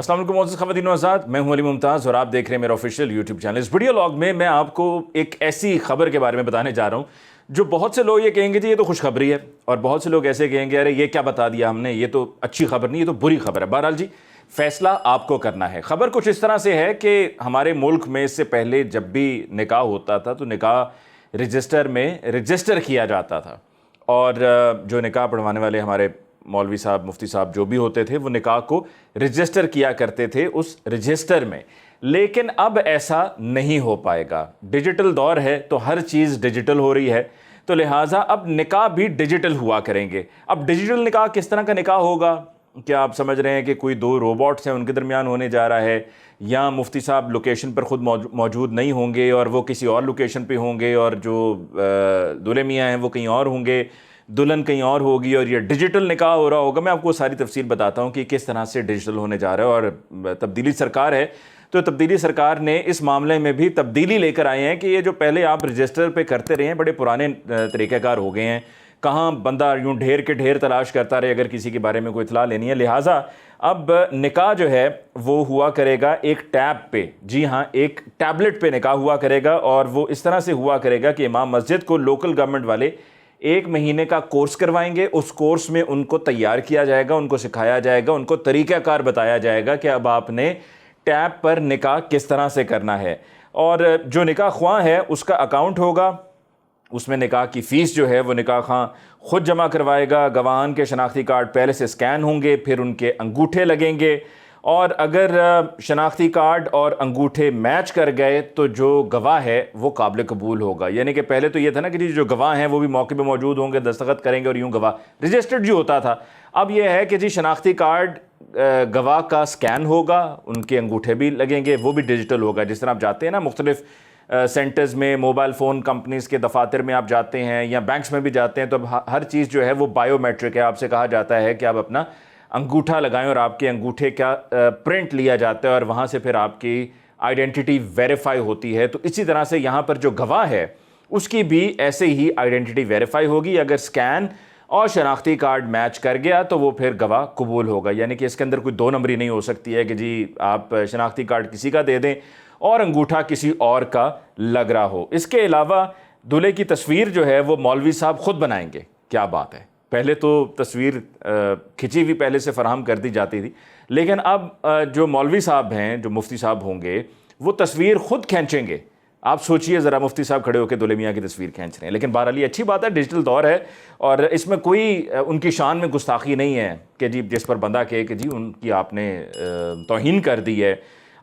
السلام علیکم معزز خواتین و حضرات، میں ہوں علی ممتاز اور آپ دیکھ رہے ہیں میرا آفیشیل یوٹیوب چینل۔ اس ویڈیو لاگ میں میں آپ کو ایک ایسی خبر کے بارے میں بتانے جا رہا ہوں جو بہت سے لوگ یہ کہیں گے جی یہ تو خوشخبری ہے، اور بہت سے لوگ ایسے کہیں گے ارے یہ کیا بتا دیا ہم نے، یہ تو اچھی خبر نہیں، یہ تو بری خبر ہے۔ بہرحال جی فیصلہ آپ کو کرنا ہے۔ خبر کچھ اس طرح سے ہے کہ ہمارے ملک میں اس سے پہلے جب بھی نکاح ہوتا تھا تو نکاح رجسٹر میں رجسٹر کیا جاتا تھا، اور جو نکاح پڑھوانے والے ہمارے مولوی صاحب مفتی صاحب جو بھی ہوتے تھے وہ نکاح کو رجسٹر کیا کرتے تھے اس رجسٹر میں۔ لیکن اب ایسا نہیں ہو پائے گا، ڈیجیٹل دور ہے تو ہر چیز ڈیجیٹل ہو رہی ہے، تو لہٰذا اب نکاح بھی ڈیجیٹل ہوا کریں گے۔ اب ڈیجیٹل نکاح کس طرح کا نکاح ہوگا؟ کیا آپ سمجھ رہے ہیں کہ کوئی دو روبوٹس ہیں ان کے درمیان ہونے جا رہا ہے، یا مفتی صاحب لوکیشن پر خود موجود نہیں ہوں گے اور وہ کسی اور لوکیشن پہ ہوں گے، اور جو دولہے میاں ہیں وہ کہیں اور ہوں گے، دلہن کہیں اور ہوگی، اور یہ ڈیجیٹل نکاح ہو رہا ہوگا؟ میں آپ کو ساری تفصیل بتاتا ہوں کہ کس طرح سے ڈیجیٹل ہونے جا رہا ہے۔ اور تبدیلی سرکار ہے تو تبدیلی سرکار نے اس معاملے میں بھی تبدیلی لے کر آئے ہیں کہ یہ جو پہلے آپ رجسٹر پہ کرتے رہے ہیں بڑے پرانے طریقہ کار ہو گئے ہیں، کہاں بندہ یوں ڈھیر کے ڈھیر تلاش کرتا رہے اگر کسی کے بارے میں کوئی اطلاع لینی ہے۔ لہٰذا اب نکاح جو ہے وہ ہوا کرے گا ایک ٹیب پہ، جی ہاں ایک ٹیبلٹ پہ نکاح ہوا کرے گا، اور وہ اس طرح سے ہوا کرے گا کہ امام مسجد کو لوکل گورنمنٹ والے 1 مہینے کا کورس کروائیں گے۔ اس کورس میں ان کو تیار کیا جائے گا، ان کو سکھایا جائے گا، ان کو طریقہ کار بتایا جائے گا کہ اب آپ نے ٹیب پر نکاح کس طرح سے کرنا ہے۔ اور جو نکاح خواہ ہے اس کا اکاؤنٹ ہوگا، اس میں نکاح کی فیس جو ہے وہ نکاح خواہ خود جمع کروائے گا۔ گواہان کے شناختی کارڈ پہلے سے سکین ہوں گے، پھر ان کے انگوٹھے لگیں گے، اور اگر شناختی کارڈ اور انگوٹھے میچ کر گئے تو جو گواہ ہے وہ قابل قبول ہوگا۔ یعنی کہ پہلے تو یہ تھا نا کہ جو گواہ ہیں وہ بھی موقع پہ موجود ہوں گے، دستخط کریں گے اور یوں گواہ رجسٹرڈ جو ہوتا تھا۔ اب یہ ہے کہ جی شناختی کارڈ گواہ کا سکین ہوگا، ان کے انگوٹھے بھی لگیں گے، وہ بھی ڈیجیٹل ہوگا۔ جس طرح آپ جاتے ہیں نا مختلف سینٹرز میں، موبائل فون کمپنیز کے دفاتر میں آپ جاتے ہیں یا بینکس میں بھی جاتے ہیں، تو اب ہر چیز جو ہے وہ بائیو میٹرک ہے۔ آپ سے کہا جاتا ہے کہ آپ اپنا انگوٹھا لگائیں، اور آپ کے انگوٹھے کا پرنٹ لیا جاتا ہے، اور وہاں سے پھر آپ کی آئیڈینٹی ویریفائی ہوتی ہے۔ تو اسی طرح سے یہاں پر جو گواہ ہے اس کی بھی ایسے ہی آئیڈینٹی ویریفائی ہوگی۔ اگر سکین اور شناختی کارڈ میچ کر گیا تو وہ پھر گواہ قبول ہوگا۔ یعنی کہ اس کے اندر کوئی دو نمبری نہیں ہو سکتی ہے کہ جی آپ شناختی کارڈ کسی کا دے دیں اور انگوٹھا کسی اور کا لگ رہا ہو۔ اس کے علاوہ دولہے کی تصویر جو ہے وہ مولوی صاحب خود بنائیں گے۔ کیا بات ہے! پہلے تو تصویر کھچی ہوئی پہلے سے فراہم کر دی جاتی تھی، لیکن اب جو مولوی صاحب ہیں، جو مفتی صاحب ہوں گے، وہ تصویر خود کھینچیں گے۔ آپ سوچئے ذرا، مفتی صاحب کھڑے ہو کے دولہے میاں کی تصویر کھینچ رہے ہیں۔ لیکن بہرحال یہ اچھی بات ہے، ڈیجیٹل دور ہے، اور اس میں کوئی ان کی شان میں گستاخی نہیں ہے کہ جی جس پر بندہ کہے کہ جی ان کی آپ نے توہین کر دی ہے،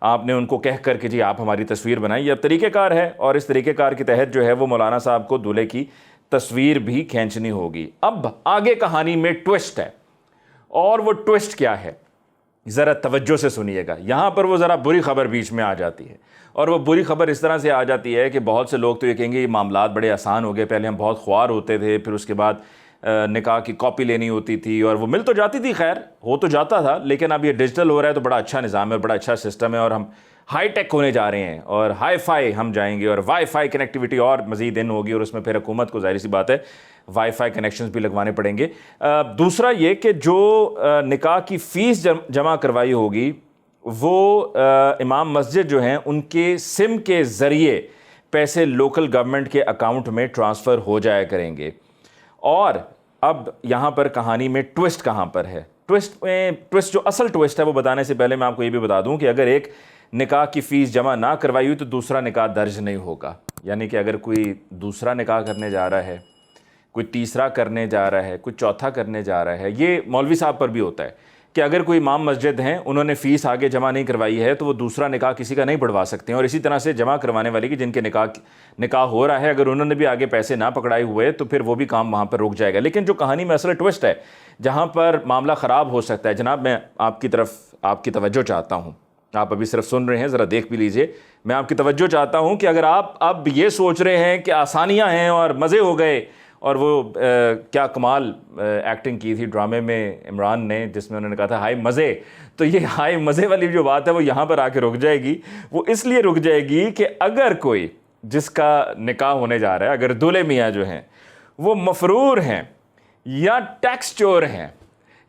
آپ نے ان کو کہہ کر کہ جی آپ ہماری تصویر بنائیں۔ یہ اب طریقہ کار ہے، اور اس طریقہ کار کے تحت جو ہے وہ مولانا صاحب کو دولہے کی تصویر بھی کھینچنی ہوگی۔ اب آگے کہانی میں ٹوسٹ ہے، اور وہ ٹوسٹ کیا ہے ذرا توجہ سے سنیے گا۔ یہاں پر وہ ذرا بری خبر بیچ میں آ جاتی ہے، اور وہ بری خبر اس طرح سے آ جاتی ہے کہ بہت سے لوگ تو یہ کہیں گے یہ معاملات بڑے آسان ہو گئے، پہلے ہم بہت خوار ہوتے تھے، پھر اس کے بعد نکاح کی کاپی لینی ہوتی تھی اور وہ مل تو جاتی تھی، خیر ہو تو جاتا تھا، لیکن اب یہ ڈیجیٹل ہو رہا ہے تو بڑا اچھا نظام ہے، بڑا اچھا سسٹم ہے، اور ہم ہائی ٹیک ہونے جا رہے ہیں، اور ہائی فائی ہم جائیں گے، اور وائی فائی کنیکٹیوٹی اور مزید ان ہوگی، اور اس میں پھر حکومت کو ظاہر سی بات ہے وائی فائی کنیکشنز بھی لگوانے پڑیں گے۔ دوسرا یہ کہ جو نکاح کی فیس جمع کروائی ہوگی وہ امام مسجد جو ہیں ان کے سم کے ذریعے پیسے لوکل گورنمنٹ کے اکاؤنٹ میں ٹرانسفر ہو جایا کریں گے۔ اور اب یہاں پر کہانی میں ٹوسٹ کہاں پر ہے؟ ٹوسٹ جو اصل ٹوسٹ ہے وہ بتانے سے پہلے میں آپ کو یہ بھی بتا دوں کہ اگر ایک نکاح کی فیس جمع نہ کروائی ہوئی تو دوسرا نکاح درج نہیں ہوگا۔ یعنی کہ اگر کوئی دوسرا نکاح کرنے جا رہا ہے، کوئی تیسرا کرنے جا رہا ہے، کوئی چوتھا کرنے جا رہا ہے، یہ مولوی صاحب پر بھی ہوتا ہے کہ اگر کوئی امام مسجد ہیں انہوں نے فیس آگے جمع نہیں کروائی ہے تو وہ دوسرا نکاح کسی کا نہیں پڑھوا سکتے ہیں، اور اسی طرح سے جمع کروانے والے کی جن کے نکاح ہو رہا ہے اگر انہوں نے بھی آگے پیسے نہ پکڑائے ہوئے تو پھر وہ بھی کام وہاں پر رک جائے گا۔ لیکن جو کہانی میں اصل ٹوسٹ ہے جہاں پر معاملہ خراب ہو سکتا ہے، جناب میں آپ کی طرف آپ کی توجہ چاہتا ہوں، آپ ابھی صرف سن رہے ہیں، ذرا دیکھ بھی لیجئے، میں آپ کی توجہ چاہتا ہوں کہ اگر آپ اب یہ سوچ رہے ہیں کہ آسانیاں ہیں اور مزے ہو گئے، اور وہ کیا کمال ایکٹنگ کی تھی ڈرامے میں عمران نے جس میں انہوں نے کہا تھا ہائے مزے، تو یہ ہائے مزے والی جو بات ہے وہ یہاں پر آ کے رک جائے گی۔ وہ اس لیے رک جائے گی کہ اگر کوئی جس کا نکاح ہونے جا رہا ہے، اگر دولہے میاں جو ہیں وہ مفرور ہیں یا ٹیکس چور ہیں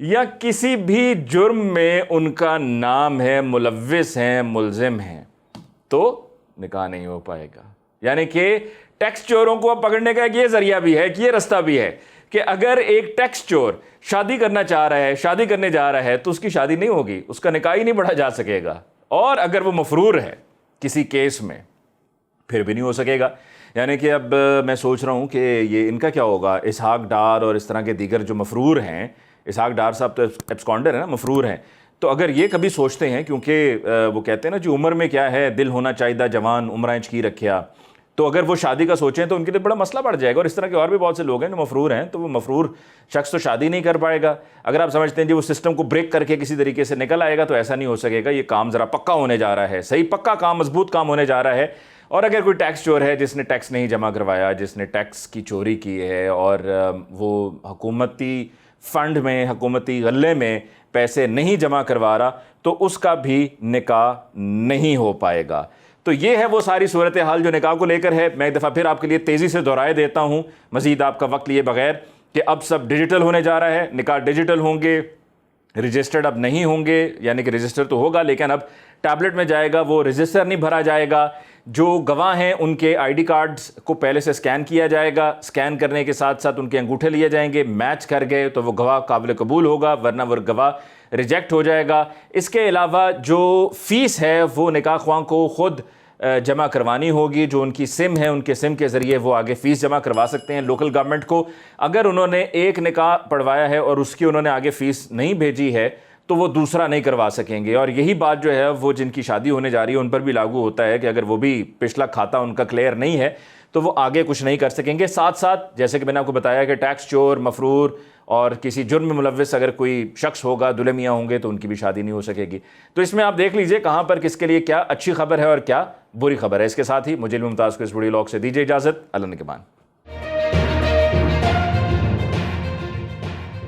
یا کسی بھی جرم میں ان کا نام ہے، ملوث ہیں، ملزم ہیں، تو نکاح نہیں ہو پائے گا. یعنی کہ ٹیکس چوروں کو اب پکڑنے کا ایک یہ ذریعہ بھی ہے کہ یہ رستہ بھی ہے کہ اگر ایک ٹیکس چور شادی کرنا چاہ رہا ہے، شادی کرنے جا رہا ہے، تو اس کی شادی نہیں ہوگی، اس کا نکاح ہی نہیں پڑھا جا سکے گا. اور اگر وہ مفرور ہے کسی کیس میں، پھر بھی نہیں ہو سکے گا. یعنی کہ اب میں سوچ رہا ہوں کہ یہ ان کا کیا ہوگا، اسحاق ڈار اور اس طرح کے دیگر جو مفرور ہیں. اسحاق ڈار صاحب تو ایبسکانڈر ہیں نا، مفرور ہیں. تو اگر یہ کبھی سوچتے ہیں، کیونکہ وہ کہتے ہیں نا جی عمر میں کیا ہے، دل ہونا چاہیے جوان عمریں کی رکھیا، تو اگر وہ شادی کا سوچیں تو ان کے لیے بڑا مسئلہ بڑھ جائے گا. اور اس طرح کے اور بھی بہت سے لوگ ہیں جو مفرور ہیں، تو وہ مفرور شخص تو شادی نہیں کر پائے گا. اگر آپ سمجھتے ہیں جی وہ سسٹم کو بریک کر کے کسی طریقے سے نکل آئے گا، تو ایسا نہیں ہو سکے گا. یہ کام ذرا پکا ہونے جا رہا ہے، صحیح پکا کام، مضبوط کام ہونے جا رہا ہے. اور اگر کوئی ٹیکس چور ہے جس نے ٹیکس نہیں جمع کروایا، جس نے ٹیکس کی چوری کی ہے، اور وہ حکومتی فنڈ میں، حکومتی غلے میں پیسے نہیں جمع کروا رہا، تو اس کا بھی نکاح نہیں ہو پائے گا. تو یہ ہے وہ ساری صورتحال جو نکاح کو لے کر ہے. میں ایک دفعہ پھر آپ کے لیے تیزی سے دہرائے دیتا ہوں، مزید آپ کا وقت لیے بغیر، کہ اب سب ڈیجیٹل ہونے جا رہا ہے. نکاح ڈیجیٹل ہوں گے، رجسٹرڈ اب نہیں ہوں گے. یعنی کہ رجسٹر تو ہوگا لیکن اب ٹیبلٹ میں جائے گا، وہ رجسٹر نہیں بھرا جائے گا. جو گواہ ہیں ان کے آئی ڈی کارڈز کو پہلے سے سکین کیا جائے گا. سکین کرنے کے ساتھ ساتھ ان کے انگوٹھے لیے جائیں گے. میچ کر گئے تو وہ گواہ قابل قبول ہوگا، ورنہ وہ گواہ ریجیکٹ ہو جائے گا. اس کے علاوہ جو فیس ہے وہ نکاح خواہاں کو خود جمع کروانی ہوگی. جو ان کی سم ہے، ان کے سم کے ذریعے وہ آگے فیس جمع کروا سکتے ہیں لوکل گورنمنٹ کو. اگر انہوں نے ایک نکاح پڑھوایا ہے اور اس کی انہوں نے آگے فیس نہیں بھیجی ہے، تو وہ دوسرا نہیں کروا سکیں گے. اور یہی بات جو ہے وہ جن کی شادی ہونے جا رہی ہے ان پر بھی لاگو ہوتا ہے کہ اگر وہ بھی پچھلا کھاتا ان کا کلیئر نہیں ہے تو وہ آگے کچھ نہیں کر سکیں گے. ساتھ ساتھ جیسے کہ میں نے آپ کو بتایا کہ ٹیکس چور، مفرور اور کسی جرم میں ملوث اگر کوئی شخص ہوگا، دلہے میاں ہوں گے، تو ان کی بھی شادی نہیں ہو سکے گی. تو اس میں آپ دیکھ لیجئے کہاں پر کس کے لیے کیا اچھی خبر ہے اور کیا بری خبر ہے. اس کے ساتھ ہی مجھے ممتاز کو اس ویڈیو لاگ سے دیجیے اجازت. اللہ نگہبان.